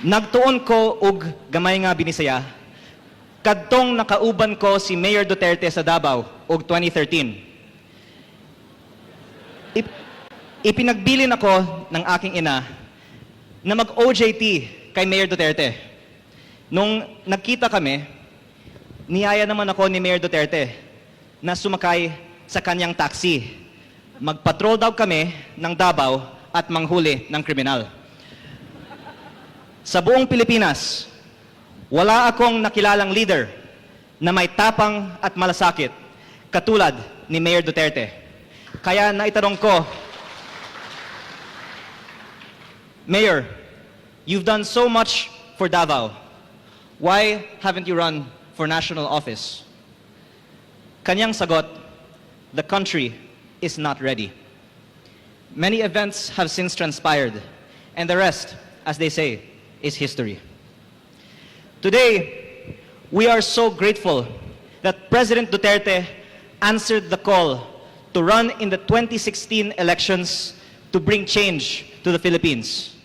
Nagtuon ko og gamay nga binisaya, kadtong nakauban ko si Mayor Duterte sa Davao og 2013. Ipinagbilin ako ng aking ina na mag-OJT kay Mayor Duterte. Nung nagkita kami, niyaya naman ako ni Mayor Duterte na sumakay sa kanyang taxi. Magpatrol daw kami ng Davao at manghuli ng kriminal. Sa buong Pilipinas, wala akong nakilalang leader na may tapang at malasakit katulad ni Mayor Duterte. Kaya naitanong ko, Mayor, you've done so much for Davao. Why haven't you run for national office? Kanyang sagot, the country is not ready. Many events have since transpired, and the rest, as they say, is history. Today, we are so grateful that President Duterte answered the call to run in the 2016 elections to bring change to the Philippines.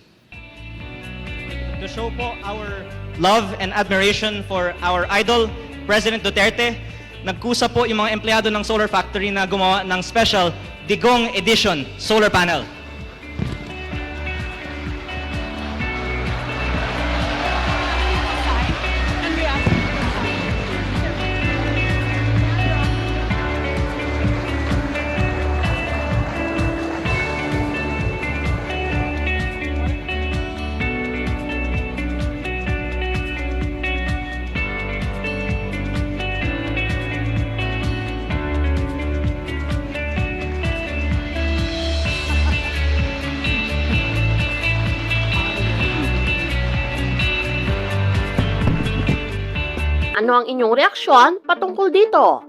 To show po our love and admiration for our idol, President Duterte, nagkusa po yung mga empleyado ng Solar Factory na gumawa ng special Digong Edition solar panel. Ano ang inyong reaksyon patungkol dito?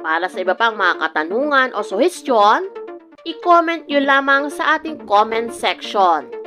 Para sa iba pang mga katanungan o suhestyon, i-comment nyo lamang sa ating comment section.